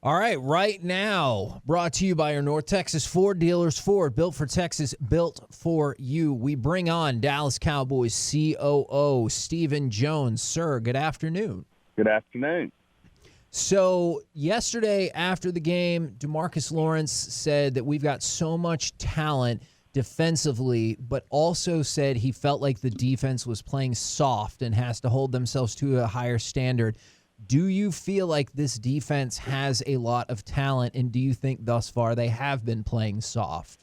All right now, brought to you by our North Texas Ford dealers. Ford, built for Texas, built for you. We bring on Dallas Cowboys COO Stephen Jones. Sir, good afternoon. Good afternoon. So yesterday after the game, DeMarcus Lawrence said that we've got so much talent defensively, but also said he felt like the defense was playing soft and has to hold themselves to a higher standard. Do you feel like this defense has a lot of talent, and do you think thus far they have been playing soft?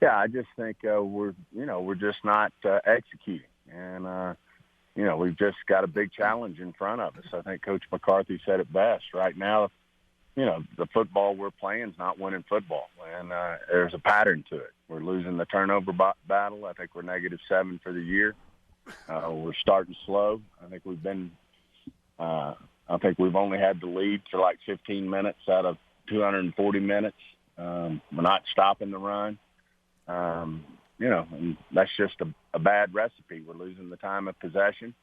Yeah, I just think we're just not executing, and we've just got a big challenge in front of us. I think Coach McCarthy said it best. Right now, the football we're playing is not winning football, and there's a pattern to it. We're losing the turnover battle. I think we're -7 for the year. We're starting slow. I think we've only had the lead for like 15 minutes out of 240 minutes. We're not stopping the run. And that's just a bad recipe. We're losing the time of possession.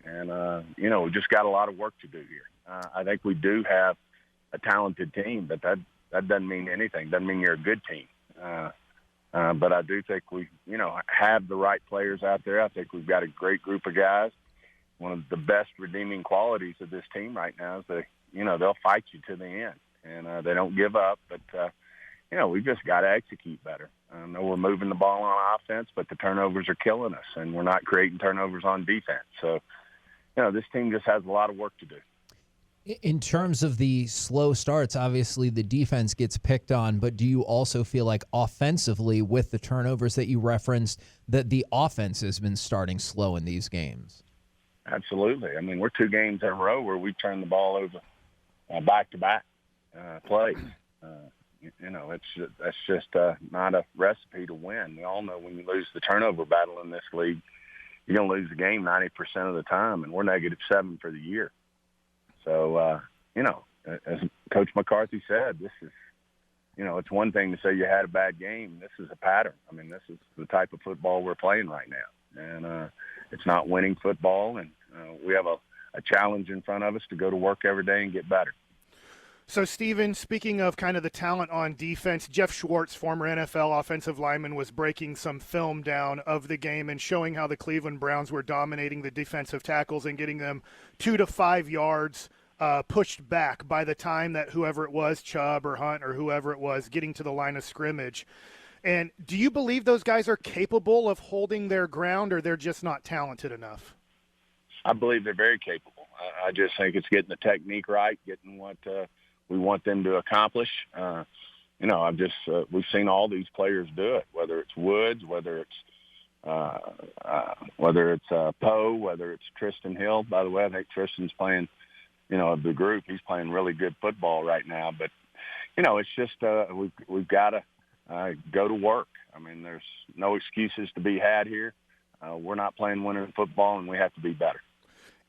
And, we just got a lot of work to do here. I think we do have a talented team, but that doesn't mean anything. Doesn't mean you're a good team. But I do think we, have the right players out there. I think we've got a great group of guys. One of the best redeeming qualities of this team right now is they'll fight you to the end, and they don't give up. But we've just got to execute better. I know we're moving the ball on offense, but the turnovers are killing us, and we're not creating turnovers on defense. So, this team just has a lot of work to do. In terms of the slow starts, obviously the defense gets picked on, but do you also feel like offensively with the turnovers that you referenced that the offense has been starting slow in these games? Absolutely. I mean, we're 2 games in a row where we turn the ball over back-to-back plays. That's just not a recipe to win. We all know when you lose the turnover battle in this league, you're going to lose the game 90% of the time, and we're -7 for the year. So, as Coach McCarthy said, this is, it's one thing to say you had a bad game. This is a pattern. I mean, this is the type of football we're playing right now. And it's not winning football, and we have a challenge in front of us to go to work every day and get better. So, Stephen, speaking of kind of the talent on defense, Jeff Schwartz, former NFL offensive lineman, was breaking some film down of the game and showing how the Cleveland Browns were dominating the defensive tackles and getting them 2 to 5 yards pushed back by the time that whoever it was, Chubb or Hunt or whoever it was, getting to the line of scrimmage. And do you believe those guys are capable of holding their ground, or they're just not talented enough? I believe they're very capable. I just think it's getting the technique right, getting what we want them to accomplish. We've seen all these players do it, whether it's Woods, whether it's Poe, whether it's Tristan Hill. By the way, I think Tristan's playing, of the group, he's playing really good football right now. But, it's just we've got to go to work. I mean, there's no excuses to be had here. We're not playing winning football, and we have to be better.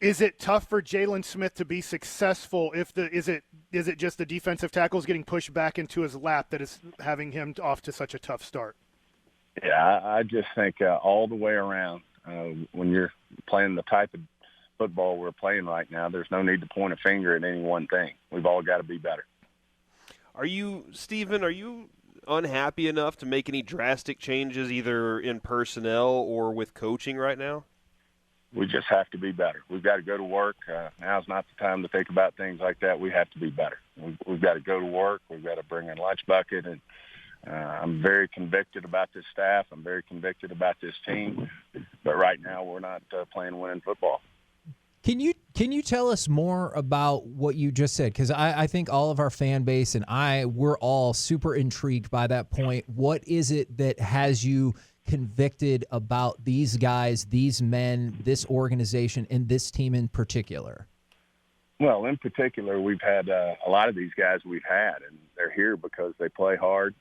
Is it tough for Jalen Smith to be successful? Is it just the defensive tackles getting pushed back into his lap that is having him off to such a tough start? Yeah, I just think all the way around, when you're playing the type of football we're playing right now, there's no need to point a finger at any one thing. We've all got to be better. Stephen, are you unhappy enough to make any drastic changes either in personnel or with coaching right now? We just have to be better. We've got to go to work. Now's not the time to think about things like that. We have to be better. We've got to go to work. We've got to bring in lunch bucket. And I'm very convicted about this staff. I'm very convicted about this team. But right now we're not playing winning football. Can you tell us more about what you just said? Because I think all of our fan base and we're all super intrigued by that point. What is it that has you convicted about these guys, these men, this organization, and this team in particular? Well, in particular, we've had a lot of these guys we've had, and they're here because they play hard,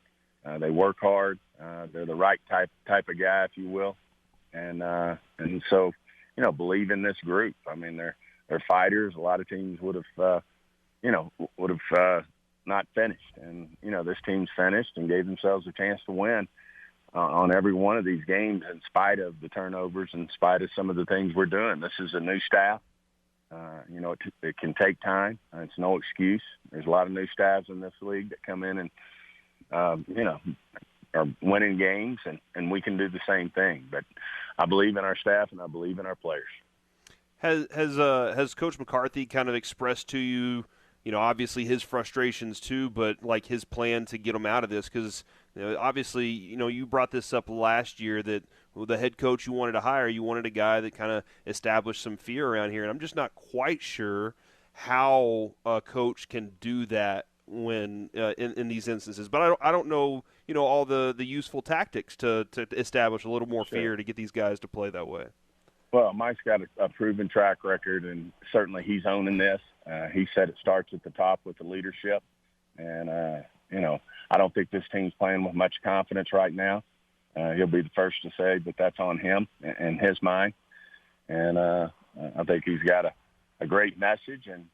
they work hard, they're the right type of guy, if you will, and so believe in this group. I mean, they're fighters. A lot of teams would have not finished, and this team's finished and gave themselves a chance to win on every one of these games in spite of the turnovers, in spite of some of the things we're doing. This is a new staff. It can take time. It's no excuse. There's a lot of new staffs in this league that come in and, are winning games, and we can do the same thing. But I believe in our staff, and I believe in our players. Has Coach McCarthy kind of expressed to you, obviously his frustrations too, but like his plan to get them out of this? Because obviously, you brought this up last year that the head coach you wanted to hire, you wanted a guy that kind of established some fear around here, and I'm just not quite sure how a coach can do that when in these instances. But I don't know, all the useful tactics to establish a little more fear to get these guys to play that way. Well, Mike's got a proven track record, and certainly he's owning this. He said it starts at the top with the leadership. And, I don't think this team's playing with much confidence right now. He'll be the first to say, but that's on him and his mind. And I think he's got a great message and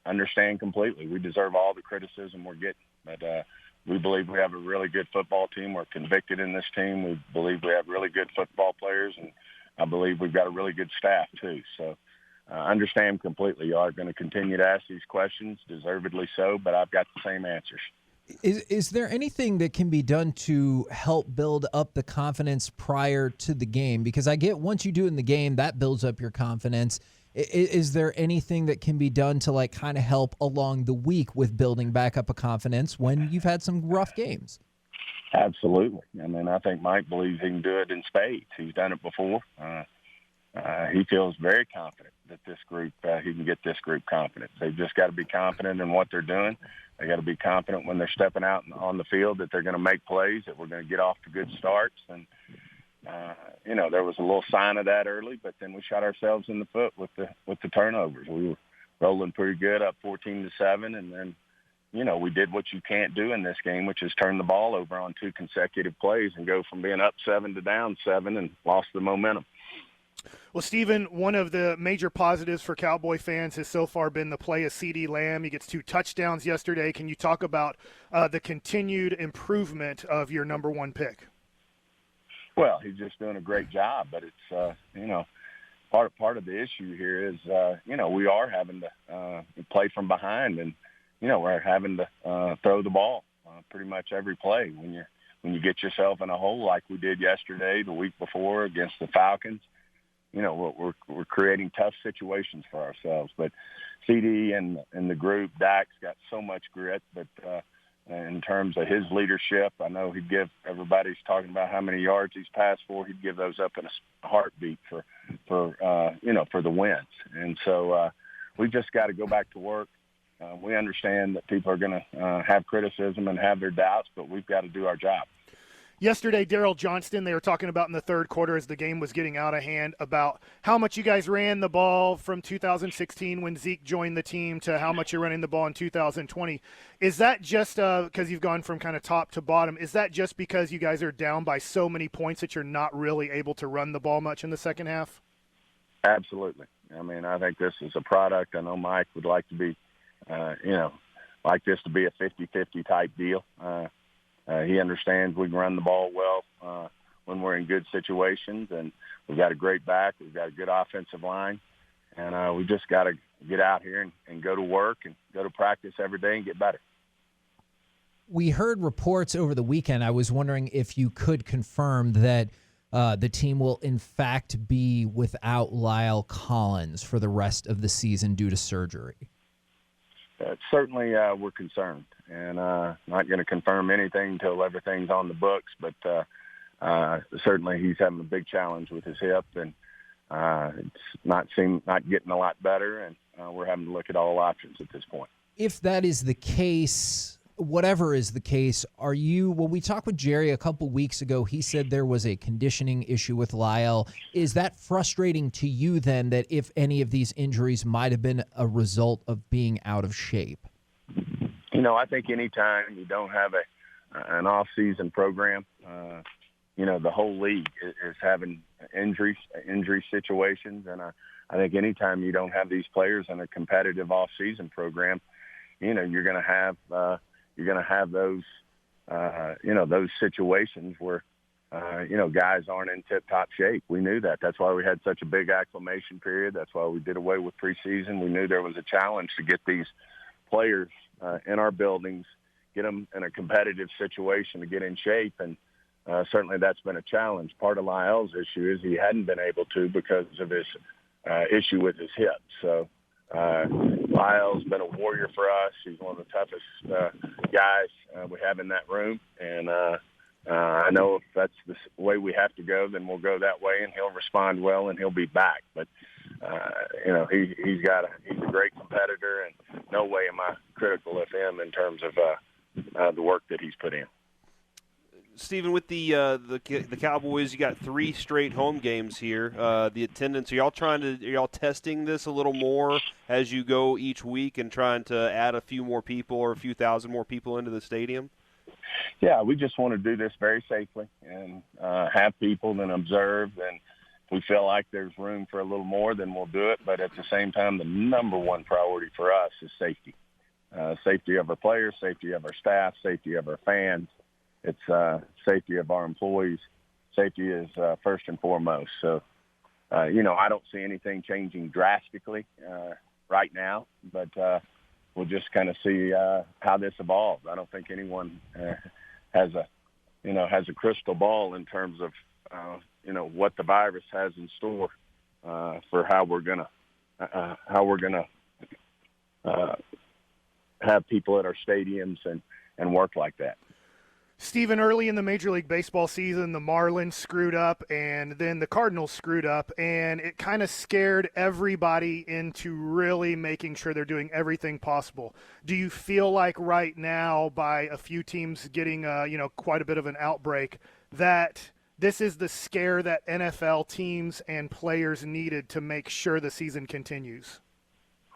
understand completely. We deserve all the criticism we're getting. But we believe we have a really good football team. We're convicted in this team. We believe we have really good football players, and I believe we've got a really good staff too. So understand completely. You are going to continue to ask these questions, deservedly so, but I've got the same answers. Is there anything that can be done to help build up the confidence prior to the game? Because I get once you do it in the game, that builds up your confidence. Is there anything that can be done to kind of help along the week with building back up a confidence when you've had some rough games? Absolutely. I mean, I think Mike believes he can do it in spades. He's done it before. He feels very confident that this group, he can get this group confidence. They've just got to be confident in what they're doing. They got to be confident when they're stepping out on the field that they're going to make plays, that we're going to get off to good starts. And, there was a little sign of that early, but then we shot ourselves in the foot with the turnovers. We were rolling pretty good, up 14-7, and then, we did what you can't do in this game, which is turn the ball over on 2 consecutive plays and go from being up 7 to down 7 and lost the momentum. Well, Stephen, one of the major positives for Cowboy fans has so far been the play of CeeDee Lamb. He gets 2 touchdowns yesterday. Can you talk about the continued improvement of your number 1 pick? Well, he's just doing a great job, but it's, part of the issue here is, we are having to play from behind, and, we're having to throw the ball pretty much every play. When you get yourself in a hole like we did yesterday, the week before against the Falcons, we're creating tough situations for ourselves. But CD and the group, Dak's got so much grit, but in terms of his leadership, I know everybody's talking about how many yards he's passed for. He'd give those up in a heartbeat for the wins. And so we just got to go back to work. We understand that people are going to have criticism and have their doubts, but we've got to do our job. Yesterday, Daryl Johnston, they were talking about in the third quarter as the game was getting out of hand about how much you guys ran the ball from 2016 when Zeke joined the team to how much you're running the ball in 2020. Is that just because you've gone from kind of top to bottom? Is that just because you guys are down by so many points that you're not really able to run the ball much in the second half? Absolutely. I mean, I think this is a product. I know Mike would like to be, like this to be a 50-50 type deal. He understands we can run the ball well when we're in good situations, and we've got a great back. We've got a good offensive line, and we just got to get out here and go to work and go to practice every day and get better. We heard reports over the weekend. I was wondering if you could confirm that the team will, in fact, be without Lyle Collins for the rest of the season due to surgery. Certainly, we're concerned, and not going to confirm anything until everything's on the books. But certainly, he's having a big challenge with his hip, and it's not getting a lot better. And we're having to look at all options at this point. If that is the case, whatever is the case, when we talked with Jerry a couple weeks ago, he said there was a conditioning issue with Lyle. Is that frustrating to you then, that if any of these injuries might have been a result of being out of shape? I think anytime you don't have an off-season program, the whole league is having injury situations. And I think anytime you don't have these players in a competitive off-season program, you're going to have those, those situations where, guys aren't in tip-top shape. We knew that. That's why we had such a big acclimation period. That's why we did away with preseason. We knew there was a challenge to get these players in our buildings, get them in a competitive situation to get in shape, and certainly that's been a challenge. Part of Lyell's issue is he hadn't been able to because of his issue with his hip. So Lyell's been a warrior for us. He's one of the toughest guys we have in that room, and I know if that's the way we have to go, then we'll go that way, and he'll respond well, and he'll be back. But he's a great competitor, and no way am I critical of him in terms of the work that he's put in. Stephen, with the Cowboys, you got 3 straight home games here. The attendance, are y'all testing this a little more as you go each week and trying to add a few more people or a few thousand more people into the stadium? Yeah, we just want to do this very safely and have people and observe. And if we feel like there's room for a little more, then we'll do it. But at the same time, the number one priority for us is safety. Safety of our players, safety of our staff, safety of our fans. It's safety of our employees. Safety is first and foremost. So, I don't see anything changing drastically right now, but we'll just kind of see how this evolves. I don't think anyone has a crystal ball in terms of what the virus has in store for how we're gonna have people at our stadiums and work like that. Stephen, early in the Major League Baseball season, the Marlins screwed up and then the Cardinals screwed up, and it kind of scared everybody into really making sure they're doing everything possible. Do you feel like right now, by a few teams getting quite a bit of an outbreak, that this is the scare that NFL teams and players needed to make sure the season continues?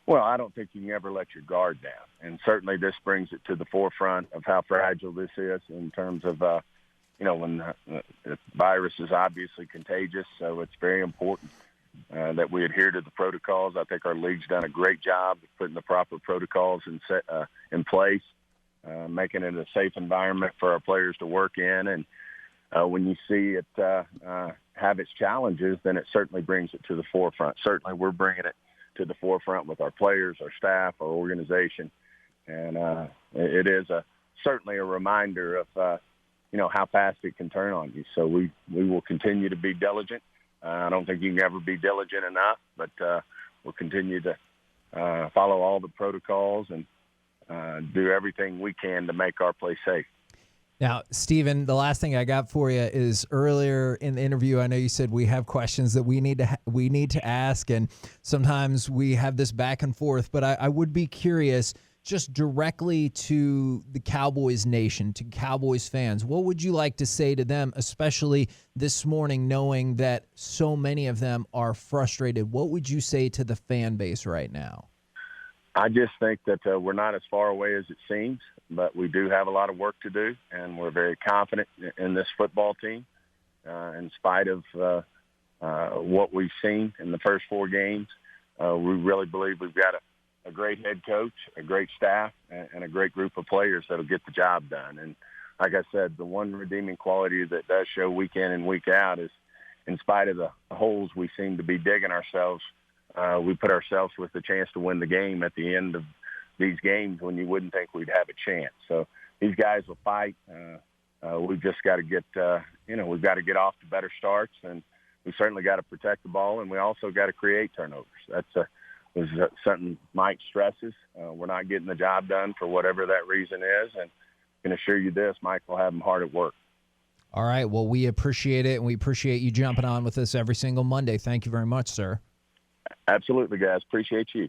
Well, I don't think you can ever let your guard down. And certainly this brings it to the forefront of how fragile this is in terms of, when the virus is obviously contagious. So it's very important that we adhere to the protocols. I think our league's done a great job of putting the proper protocols in place, making it a safe environment for our players to work in. And when you see it have its challenges, then it certainly brings it to the forefront. Certainly we're bringing it to the forefront with our players, our staff, our organization. And it is certainly a reminder of, how fast it can turn on you. So we will continue to be diligent. I don't think you can ever be diligent enough, but we'll continue to follow all the protocols and do everything we can to make our place safe. Now, Stephen, the last thing I got for you is earlier in the interview, I know you said we have questions that we need to ask, and sometimes we have this back and forth, but I would be curious, just directly to the Cowboys nation, to Cowboys fans, what would you like to say to them, especially this morning, knowing that so many of them are frustrated? What would you say to the fan base right now? I just think that we're not as far away as it seems, but we do have a lot of work to do, and we're very confident in this football team. In spite of what we've seen in the first 4 games, we really believe we've got a great head coach, a great staff, and a great group of players that'll get the job done. And like I said, the one redeeming quality that does show week in and week out is, in spite of the holes we seem to be digging ourselves, we put ourselves with the chance to win the game at the end of these games when you wouldn't think we'd have a chance. So these guys will fight. We've just got to get, we've got to get off to better starts, and we certainly got to protect the ball, and we also got to create turnovers. That's was something Mike stresses. We're not getting the job done for whatever that reason is, and I can assure you this, Mike will have them hard at work. All right. Well, we appreciate it, and we appreciate you jumping on with us every single Monday. Thank you very much, sir. Absolutely, guys. Appreciate you.